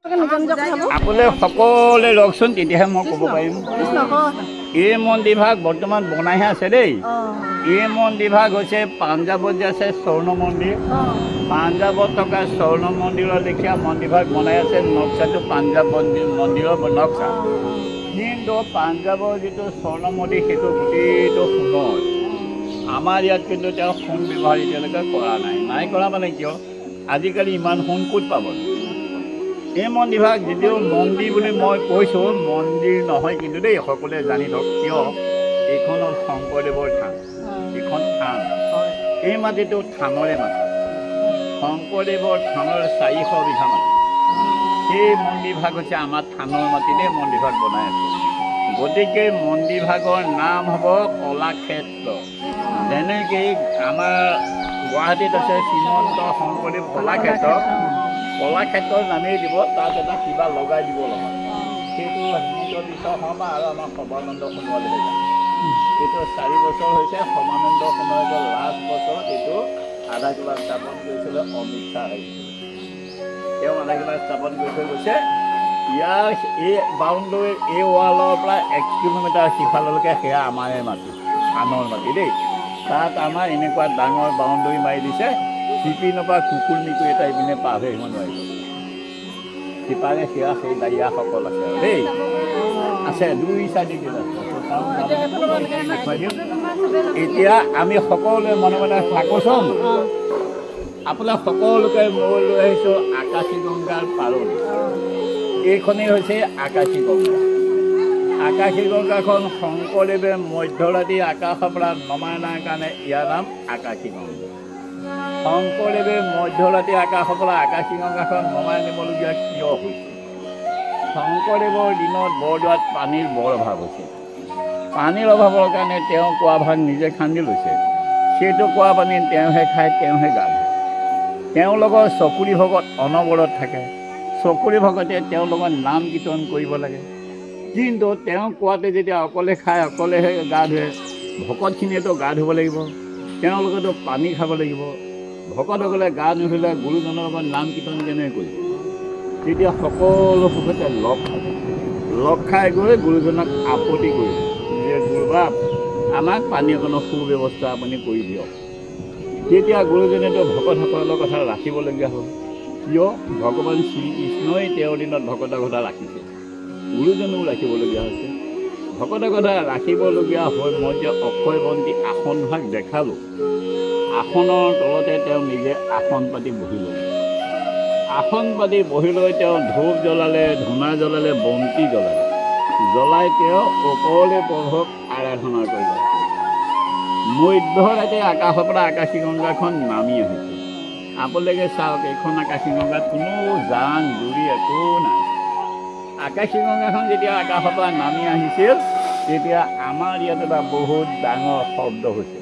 आपले सकले लकचोन तेতিয়াহে মই ক'ব পাৰিম এই মন্দিৰভাগ বৰ্তমান বনাইহে আছে দেই এই মন্দিৰভাগ হৈছে পাঞ্জাৱত যে আছে স্বৰ্ণ মন্দিৰ পাঞ্জাৱত থকা স্বৰ্ণ মন্দিৰৰ লেখীয়া মন্দিৰভাগ বনাই আছে নক্সাটো পাঞ্জাৱ মন্দিৰৰ নক্সা কিন্তু পাঞ্জাৱৰ যিটো স্বৰ্ণ মন্দিৰ সেইটো গোটেইটো সোণৰ আমাৰ ইয়াত কিন্তু তেওঁ সোণ ব্যৱহাৰ এতিয়ালৈকে কৰা নাই কৰা মানে কিয় আজিকালি ইমান সোণ ক'ত পাব এই মন্দিৰভাগ যদিও মন্দিৰ বুলি মই কৈছোঁ মন্দিৰ নহয় কিন্তু দেই সকলোৱে জানি লওক কিয় এইখন হ'ল শংকৰদেৱৰ থান এইখন থান এই মাটিটো থানৰে মাটি শংকৰদেৱৰ থানৰ 400 বিঘা মাটি সেই মন্দিৰভাগ হৈছে আমাৰ থানৰ মাটিতে মন্দিৰভাগ বনাই আছে গতিকে মন্দিৰভাগৰ নাম হ'ব কলাক্ষেত্ৰ যেনেকৈ আমাৰ গুৱাহাটীত আছে শ্ৰীমন্ত শংকৰদেৱ কলাক্ষেত্ৰৰ নামেই দিব তাত এটা কিবা লগাই দিব লগা সেইটো হিমন্ত বিশ্ব শৰ্মা আৰু আমাৰ সৰ্বানন্দ সোণোৱালে এইটো 4 বছৰ হৈছে সৰ্বানন্দ সোণোৱালৰ লাষ্ট বছৰত এইটো আধা কিবা স্থাপন কৰিছিলে অমিত শ্বাহ তেওঁ আধা কিবা স্থাপন কৰি থৈ গৈছে ইয়াৰ এই বাউণ্ডেৰী এই ৱালৰ পৰা 1 কিলোমিটাৰ সিফাললৈকে সেয়া আমাৰে মাটি আনৰ মাটি দেই তাত আমাৰ এনেকুৱা ডাঙৰ বাউণ্ডেৰী মাৰি দিছে সিপিনৰ পৰা কুকুৰ মেকুৰী এটা ইপিনে পাৰ হৈ আহিব নোৱাৰিব সিপাৰে সেয়া সেই দায়ীয়াসকল আছে দেই আছে 2 চাইডে এতিয়া আমি সকলোৱে মনে মনে থাকোচোন আপোনাক সকলোকে মই লৈ আহিছোঁ আকাশী গংগাৰ পাৰলৈ এইখনেই হৈছে আকাশী গংগাখন শংকৰদেৱে মধ্যৰাতি আকাশৰ পৰা নমাই অনাৰ কাৰণে ইয়াৰ নাম আকাশী গংগা শংকৰদেৱে মধ্যৰাতি আকাশৰ পৰা আকাশী গংগাখন নমাই আনিবলগীয়া কিয় হৈছে শংকৰদেৱৰ দিনত বৰদোৱাত পানীৰ বৰ অভাৱ হৈছে পানীৰ অভাৱৰ কাৰণে তেওঁ কুঁৱা ভাগ নিজে খান্দি লৈছে সেইটো কুঁৱা পানী তেওঁহে খায় তেওঁহে গা ধুৱে তেওঁৰ লগত চকুৰি ভকত অনবৰত থাকে চকুৰি ভকতে তেওঁৰ লগত নাম কীৰ্তন কৰিব লাগে কিন্তু তেওঁ কুঁৱাতে যেতিয়া অকলে খায় অকলেহে গা ধুৱে ভকতখিনিয়েতো গা ধুব লাগিব তেওঁলোকেতো পানী খাব লাগিব ভকতসকলে গা নুধুলে গুৰুজনৰ লগত নাম কীৰ্তন কেনেকৈ কৰিব তেতিয়া সকলো ভকতে লগ খাই গৈ গুৰুজনক আপত্তি কৰিব যে গুৰুবাপ আমাক পানী অকণৰ সুব্যৱস্থা আপুনি কৰি দিয়ক তেতিয়া গুৰুজনেতো ভকতসকলৰ কথা ৰাখিবলগীয়া হ'ল কিয় ভগৱান শ্ৰীকৃষ্ণই তেওঁৰ দিনত ভকতৰ কথা ৰাখিছে গুৰুজনেও ৰাখিবলগীয়া হৈছে ভকতৰ কথা ৰাখিবলগীয়া হৈ মই যে অক্ষয় বন্তি আসনভাগ দেখালোঁ আসনৰ তলতে তেওঁ নিজে আসন পাতি বহি ল'লে আসন পাতি বহি লৈ তেওঁ ধূপ জ্বলালে ধূনা জ্বলালে বন্তি জ্বলাই তেওঁ ওপৰলৈ প্ৰভুক আৰাধনা কৰিলে মধ্যৰাতি আকাশৰ পৰা আকাশী গংগাখন নামি আহিছে আপোনালোকে চাওক এইখন আকাশী গংগাত কোনো জান জুৰি একো নাই আকাশী গংগাখন যেতিয়া আকাশৰ পৰা নামি আহিছিল তেতিয়া আমাৰ ইয়াত এটা বহুত ডাঙৰ শব্দ হৈছিল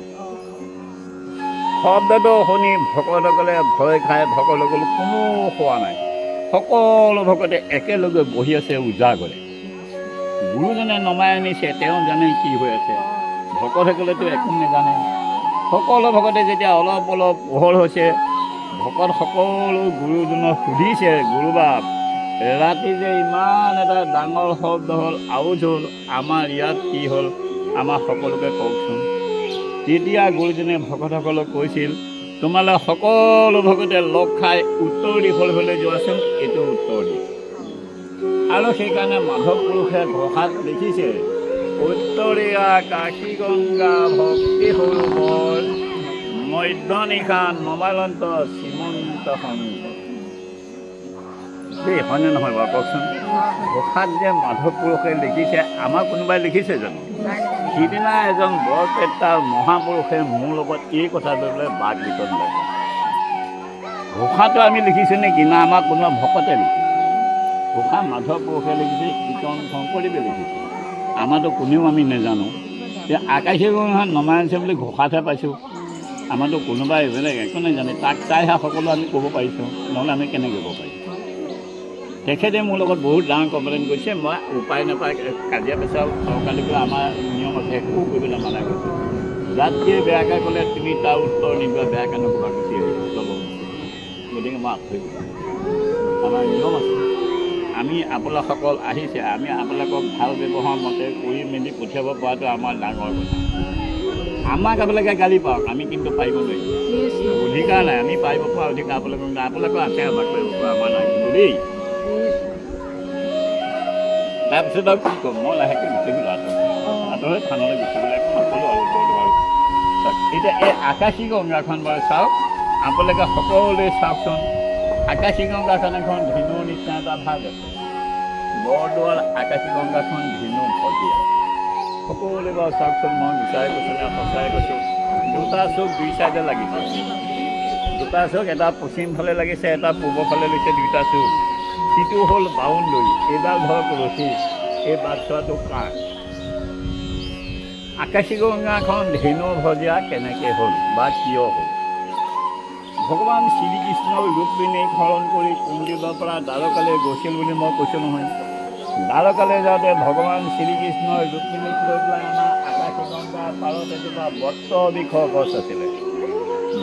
শব্দটো শুনি ভকতসকলে ভয় খাই ভকতসকল কোনো খোৱা নাই সকলো ভকতে একেলগে বহি আছে উজাগৰে গুৰুজনে নমাই আনিছে তেওঁ জানে কি হৈ আছে ভকতসকলেতো একো নাজানে সকলো ভকতে যেতিয়া অলপ পোহৰ হৈছে ভকত সকলো গুৰুজনক সুধিছে গুৰুবাপ ৰাতি যে ইমান এটা ডাঙৰ শব্দ হ'ল আউজ হ'ল আমাৰ ইয়াত কি হ'ল আমাৰ সকলোকে কওকচোন তেতিয়া গুৰুজনে ভকতসকলক কৈছিল তোমালোক সকলো ভকতে লগ খাই উত্তৰ দিশলৈ যোৱাচোন এইটো উত্তৰ দিশ আৰু সেইকাৰণে মাধৱ পুৰুষে ঘোষাত লিখিছে উত্তৰীয়া কাশী গংগা ভক্তি সৰোবৰ মধ্যনিশা নমালন্ত শ্ৰীমন্ত সংগ দেই হয়নে নহয় বাৰু কওকচোন ঘোষাত যে মাধৱ পুৰুষে লিখিছে আমাৰ কোনোবাই লিখিছে জানো সিদিনা এজন বৰপেটা মহাপুৰুষে মোৰ লগত এই কথা লৈ পেলাই বাক বিতৰণ লাগে ঘোষাটো আমি লিখিছোঁ নেকি না আমাৰ কোনোবা ভকতে লিখিছে ঘোষা মাধৱ পুৰুষে লিখিছে কীৰ্তন শংকৰদেৱে লিখিছে আমাৰতো কোনেও আমি নাজানো যে আকাশী গংগা নমাই আনিছে বুলি ঘোষাতহে পাইছোঁ আমাৰতো কোনোবাই বেলেগ একো নাজানে তাক চাইহে সকলো আমি ক'ব পাৰিছোঁ নহ'লে আমি কেনেকৈ ক'ব পাৰিছোঁ তেখেতে মোৰ লগত বহুত ডাঙৰ কমপ্লেইন কৰিছে মই উপায় নাপায় কাজিয়া পেচাল চৰকাৰীকৈ আমাৰ নিয়ম আছে একো কৰিবলৈ মানা কৰিছোঁ যাতকৈ বেয়াকৈ ক'লে তুমি তাৰ উত্তৰ নিদিবা বেয়াকৈ নক'বা গুচি আহিব ল'ব গতিকে মই আঁতৰি আমাৰ নিয়ম আছে আমি আপোনালোকসকল আহিছে, আমি আপোনালোকক ভাল ব্যৱহাৰ মতে কৰি মেলি পঠিয়াব পৰাটো আমাৰ ডাঙৰ কথা। আমাক আপোনালোকে গালি পাওক, আমি কিন্তু পাৰিব নোৱাৰিম, অধিকাৰ নাই। আমি পাৰিব পৰা অধিকাৰ আপোনালোকৰ আছে, আমাক পাৰিব পৰা আমাৰ নাই কিন্তু দেই। তাৰপিছত আৰু কি ক'ম, মই লাহেকৈ গুচি গ'লোঁ আঁতৰে থানলৈ গুচি গ'লে নক'লোঁ আৰু ওপৰটো বাৰু। এতিয়া এই আকাশী গংগাখন বাৰু চাওক, আপোনালোকে সকলোৱে চাওকচোন। আকাশী গংগাখন এখন ধেনুৰ নিচিনা এটা ভাগ আছে। বৰদোৱাৰ আকাশী গংগাখন ধেনু ভটিয়া। সকলোৱে বাৰু চাওকচোন, মই বিচাৰি কৈছোঁ নে সঁচাই কৈছোঁ, দুটা চুক দুই চাইডে লাগিছে। দুটা চুক, এটা পশ্চিম ফালে লাগিছে, এটা পূবৰ ফালে লৈছে, দুইটা চুক। সিটো হ'ল বাউণ্ডৰী, এইডাল ধৰক ৰছী, এই বাটচৰাটো কাঠ। আকাশী গংগাখন ধেনু ভজিয়া কেনেকৈ হ'ল বা কিয় হ'ল? ভগৱান শ্ৰীকৃষ্ণৰ ৰুক্মিণীক হৰণ কৰি কুণ্ডিলৰ পৰা দ্বাৰকালৈ গৈছিল বুলি মই কৈছোঁ নহয়। দ্বাৰকালৈ যাওঁতে ভগৱান শ্ৰীকৃষ্ণৰ ৰুক্মিণীক লৈ পেলাই আমাৰ আকাশী গংগাৰ পাৰত এজোপা বটবৃক্ষ গছ আছিলে।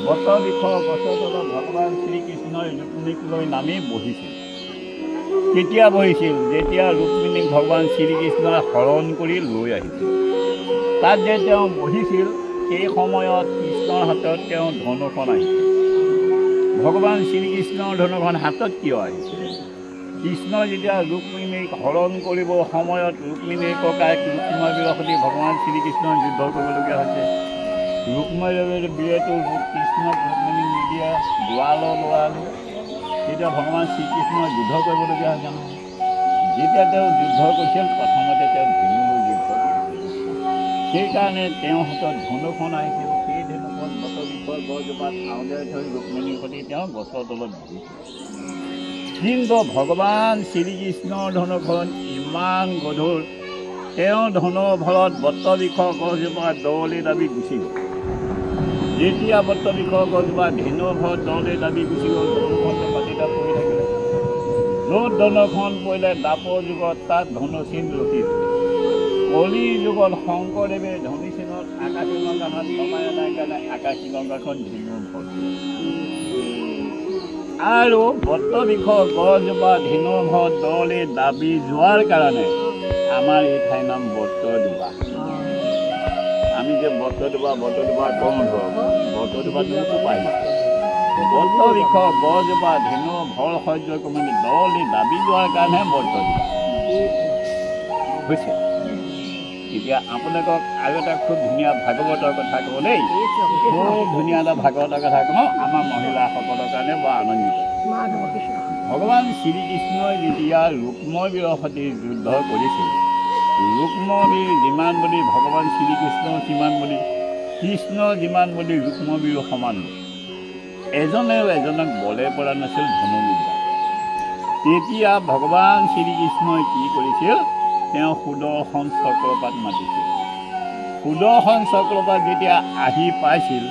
বটবৃক্ষ গছৰ তলত ভগৱান শ্ৰীকৃষ্ণই ৰুক্মিণীক লৈ নামি বহিছিল। কেতিয়া বহিছিল? যেতিয়া ৰুক্মিণীক ভগৱান শ্ৰীকৃষ্ণই হৰণ কৰি লৈ আহিছিল। তাত যে তেওঁ বহিছিল, সেই সময়ত কৃষ্ণৰ হাতত তেওঁ ধনুখন আহিছিল। ভগৱান শ্ৰীকৃষ্ণৰ ধনুখন হাতত কিয় আহিছিল? কৃষ্ণই যেতিয়া ৰুক্মিণীক হৰণ কৰিব সময়ত ৰুক্মিণীৰ ককায়েক ৰুক্ময় বীৰৰ সৈতে ভগৱান শ্ৰীকৃষ্ণই যুদ্ধ কৰিবলগীয়া হৈছে। ৰুক্ময় বীৰেতো কৃষ্ণক ৰুক্মিণীক নিদিয়া দুৱালৰ ল'ৰালো, তেতিয়া ভগৱান শ্ৰীকৃষ্ণই যুদ্ধ কৰিবলগীয়া হৈছে নহয়। যেতিয়া তেওঁ যুদ্ধ কৰিছিল, প্ৰথমতে তেওঁ ধেনু লৈ যুদ্ধ কৰিছিল। সেইকাৰণে তেওঁৰ হাতত ধনুখন আহিছিল। সেই ধনুখন বটবৃক্ষৰ গছজোপাত আউজাই থৈ ৰুক্মিণীৰ সৈতে তেওঁ গছৰ তলত বহিছিল। কিন্তু ভগৱান শ্ৰীকৃষ্ণৰ ধনুখন ইমান গধুৰ, তেওঁ ধনুৰ ভৰত বটবৃক্ষ গছজোপা দৌলি দাবি গুচি গ'ল। যেতিয়া বটবৃক্ষ গছজোপা ধেনুৰ ভৰত দৌলি দাবি গুচি গ'ল, ধনুখনটো মাটিতে পৰি থাকিলে। য'ত ধনুখন পৰিলে দাপৰ যুগত তাত ধনুচিন ৰখিল। কলি যুগত শংকৰদেৱে ধনুচিনত আকাশী গংগাখন নমাই অনাৰ কাৰণে আকাশী গংগাখন ধেনুৰ ভৰত। আৰু বটবৃক্ষ গছজোপা ধেনুৰ ভৰত দৌলি দাবি যোৱাৰ কাৰণে আমাৰ এই ঠাইৰ নাম বটদোবা। আমি যে বটদোবা কওঁ ধৰক, বটদোবাটো পাইছোঁ। বটবৃক্ষ গছজোপা ধেনুৰ ভৰ সহ্য কৰি দৌলি দাবি যোৱাৰ কাৰণেহে বটদোবা হৈছে। এতিয়া আপোনালোকক আৰু এটা খুব ধুনীয়া ভাগৱতৰ কথা কওঁ দেই। খুব ধুনীয়া এটা ভাগৱতৰ কথা কওঁ, আমাৰ মহিলাসকলৰ কাৰণে বৰ আনন্দিত। ভগৱান শ্ৰীকৃষ্ণই যেতিয়া ৰুক্ময় বীৰৰ সৈতে যুদ্ধ কৰিছিল, ৰুক্ময় বীৰ যিমান বুলি ভগৱান শ্ৰীকৃষ্ণ সিমান বুলি, কৃষ্ণ যিমান বুলি ৰুক্ময় বীৰ সমান। এজনেও এজনক বলে পৰা নাছিল ধনুবিদ্যা। তেতিয়া ভগৱান শ্ৰীকৃষ্ণই কি কৰিছিল? তেওঁ সুদৰ্শন চক্ৰপাত মাতিছিল। সুদৰ্শন চক্ৰপাত যেতিয়া আহি পাইছিল,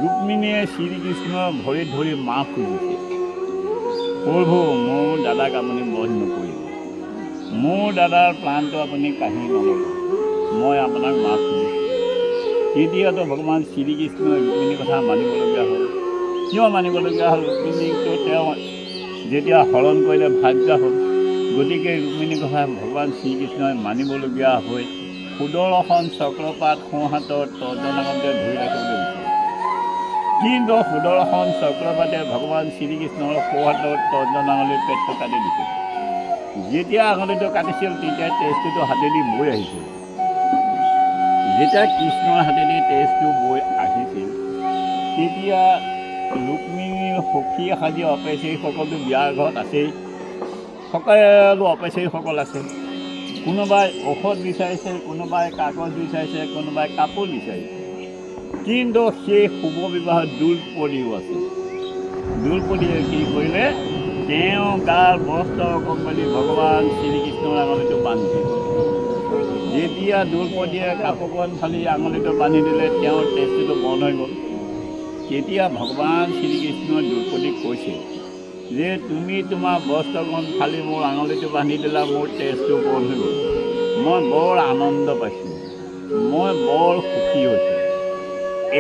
ৰুক্মিণীয়ে শ্ৰীকৃষ্ণৰ ভৰিত ধৰি মাফ খুজিছিল। প্ৰভু, মোৰ দাদাক আপুনি বধ নকৰিব, মোৰ দাদাৰ প্ৰাণটো আপুনি কাঢ়ি নল'ব, মই আপোনাক মাফ খুজিছোঁ। তেতিয়াতো ভগৱান শ্ৰীকৃষ্ণই ৰুক্মিণীৰ কথা মানিবলগীয়া হ'ল। কিয় মানিবলগীয়া হ'ল? ৰুক্মিণীকতো তেওঁ যেতিয়া হৰণ কৰিলে ভাগ্য হ'ল, গতিকে ৰুক্মিণীৰ কথা ভগৱান শ্ৰীকৃষ্ণই মানিবলগীয়া হৈ সুদৰ্শন চক্ৰপাত সোঁহাতৰ তৰ্জনাখনতে ধৰি ৰাখিবলৈ দিছিল। কিন্তু সুদৰ্শন চক্ৰপাতে ভগৱান শ্ৰীকৃষ্ণৰ সোঁহাতৰ তৰ্জনাঙলৈ পেটটো কাটি দিছিল। যেতিয়া আঙুলিটো কাটিছিল, তেতিয়া তেজটোতো হাতেদি বৈ আহিছিল। যেতিয়া কৃষ্ণৰ হাতেদি তেজটো বৈ আহিছিল, তেতিয়া ৰুক্মিণীৰ সখী সাজি অপেচাৰীসকলতো বিয়াৰ ঘৰত আছেই, সকলো অপেচাৰীসকল আছে। কোনোবাই ঔষধ বিচাৰিছে, কোনোবাই কাগজ বিচাৰিছে, কোনোবাই কাপোৰ বিচাৰিছে। কিন্তু সেই শুভ বিবাহত দুৰ্পদীও আছে। দুৰ্পদীয়ে কি কৰিলে? তেওঁ গাৰ বস্ত্ৰ অকণমানি ভগৱান শ্ৰীকৃষ্ণৰ আঙুলিটো বান্ধিছিল। যেতিয়া দুৰ্পদীয়ে কাপোৰখন ফালি আঙুলিটো বান্ধি দিলে, তেওঁৰ তেজটো বন্ধ হৈ গ'ল। তেতিয়া ভগৱান শ্ৰীকৃষ্ণই দুৰ্পদীক কৈছে যে তুমি তোমাৰ বস্ত্ৰখন ফালি মোৰ আঙুলিটো বান্ধি দিলা, মোৰ তেজটো বন্ধ হৈ গ'ল। মই বৰ আনন্দ পাইছোঁ, মই বৰ সুখী হৈছোঁ।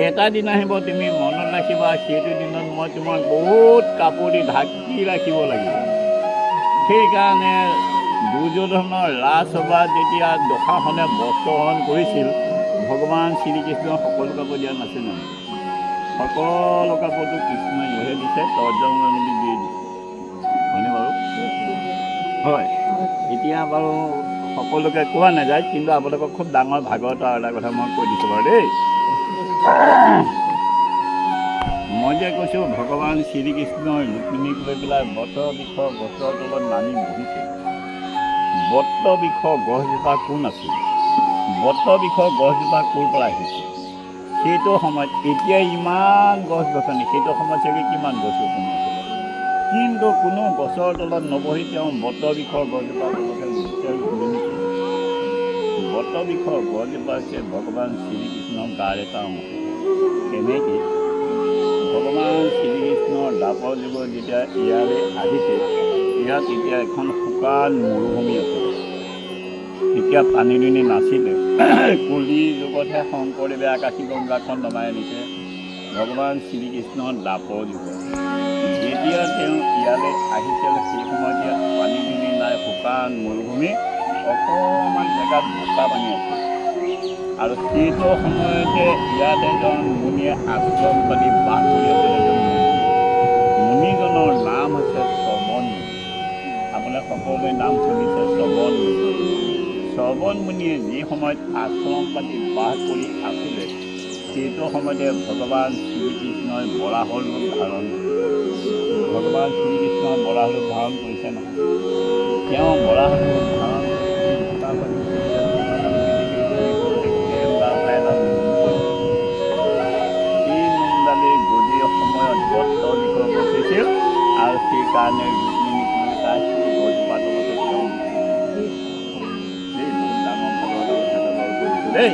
এটা দিন আহিব, তুমি মনত ৰাখিবা, সেইটো দিনত মই তোমাক বহুত কাপোৰ দি ঢাকি ৰাখিব লাগিব। সেইকাৰণে দুৰ্যোধনৰ ৰাজসভাত যেতিয়া দশাসনে বস্ত্ৰহৰণ কৰিছিল, ভগৱান শ্ৰীকৃষ্ণই সকলো কাপোৰ দিয়া নাছিল নহয়। সকলো কাপোৰটো কৃষ্ণই ইহে দিছে, তৰ্জমা বুলি দিয়ে দিছে। হয়নে বাৰু? হয়। এতিয়া বাৰু সকলোকে কোৱা নাযায়, কিন্তু আপোনালোকক খুব ডাঙৰ ভাগৱতৰ এটা কথা মই কৈ দিছোঁ বাৰু দেই। মই যে কৈছোঁ ভগৱান শ্ৰীকৃষ্ণই ৰুক্মিণীক লৈ পেলাই বটবৃক্ষ গছৰ তলত নামি বহিছে। বটবৃক্ষ গছজোপা কোন আছিল? বটবৃক্ষ গছজোপা ক'ৰ পৰা আহিছে? সেইটো সময়ত এতিয়া ইমান গছ গছনি, সেইটো সময়ত চাগে কিমান গছ গছনি আছিল, কিন্তু কোনো গছৰ তলত নবহি তেওঁ বটবৃক্ষৰ গছজোপা তলতে ঘূৰি নেকি? বটবৃক্ষৰ গছজোপা হৈছে ভগৱান শ্ৰীকৃষ্ণৰ গাৰ এটা অংশ। কেনেকৈ? ভগৱান শ্ৰীকৃষ্ণৰ দ্বাপৰ যুগত যেতিয়া ইয়ালৈ আহিছে, ইয়াত এতিয়া এখন শুকান মৰুভূমি আছে। তেতিয়া পানী দুনি নাছিলে। কলি যুগতহে শংকৰদেৱে আকাশী গংগাখন নমাই আনিছে, ভগৱান শ্ৰীকৃষ্ণৰ দ্বাপৰ যুগত। যেতিয়া তেওঁ ইয়ালৈ আহিছিল, সেই সময়ত ইয়াত পানী দুনি নাই, শুকান মৰুভূমি, অকণমান জেগাত বোকা পানী আছে। আৰু সেইটো সময়তে ইয়াত এজন মুনিয়ে আশ্ৰম পাতি বাস কৰি আছিল। এজন মুনিজনৰ নাম হৈছে শ্ৰৱণ মুনি। আপোনাৰ সকলোৱে নাম শুনিছে শ্ৰৱণ মুনি। শ্ৰৱণ মুনিয়ে যি সময়ত আশ্ৰম পাতি বাস কৰি আছিলে, সেইটো সময়তে ভগৱান শ্ৰীকৃষ্ণই বৰাহৰ ৰূপ ধাৰণ কৰিছে। ভগৱান শ্ৰীকৃষ্ণই বৰাহ ৰূপ ধাৰণ কৰিছে নহয়। তেওঁ বৰাহ ৰূপ ধাৰণ কৰি বটবৃক্ষ গছিছিল, আৰু সেইকাৰণে ৰুক্মিণীক লৈ তাই সেই গছজোপা তলতে তেওঁ বহুত ডাঙৰ ভাগৱতৰ কথা এটা কৈছোঁ দেই।